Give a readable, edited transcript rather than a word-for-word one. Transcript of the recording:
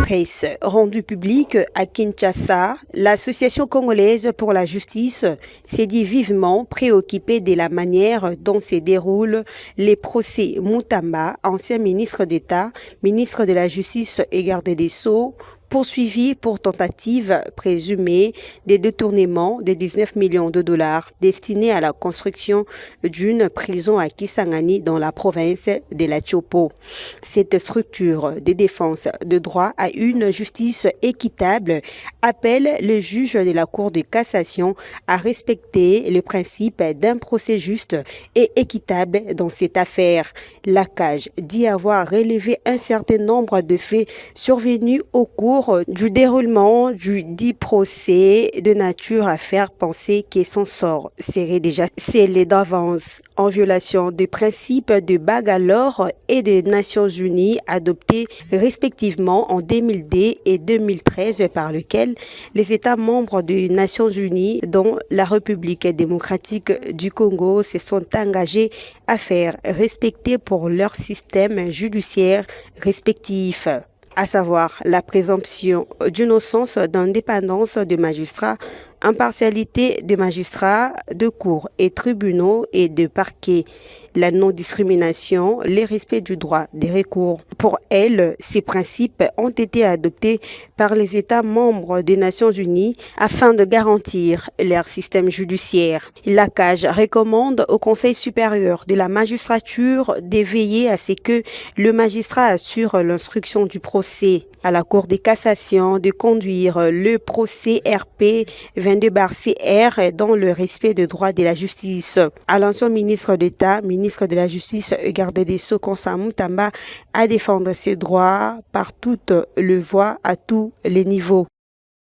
presse rendue publique à Kinshasa, l'Association congolaise pour la justice s'est dit vivement préoccupée de la manière dont se déroulent les procès Mutamba, ancien ministre d'État, ministre de la Justice et garde des Sceaux, poursuivi pour tentative présumée de détournement de 19 millions de dollars destinés à la construction d'une prison à Kisangani dans la province de la Tchopo. Cette structure de défense de droit à une justice équitable appelle le juge de la Cour de cassation à respecter le principe d'un procès juste et équitable dans cette affaire. La CAJ dit avoir relevé un certain nombre de faits survenus au cours du déroulement du dit procès de nature à faire penser que son sort serait déjà scellé d'avance en violation des principes de Bangalore et des Nations Unies adoptés respectivement en 2002 et 2013 par lequel les États membres des Nations Unies dont la République démocratique du Congo se sont engagés à faire respecter pour leur système judiciaire respectif, à savoir la présomption d'innocence, d'indépendance des magistrats, impartialité des magistrats de cour et tribunaux et de parquets, la non-discrimination, le respect du droit des recours. Pour elle, ces principes ont été adoptés par les États membres des Nations Unies afin de garantir leur système judiciaire. La CAJ recommande au Conseil supérieur de la magistrature de veiller à ce que le magistrat assure l'instruction du procès à la Cour de cassation de conduire le procès RP 22/CR dans le respect des droits de la justice. À l'ancien ministre d'État, ministre de la Justice et garde des Sceaux, Constant Mutamba, à défendre ses droits par toutes les voies à tous les niveaux.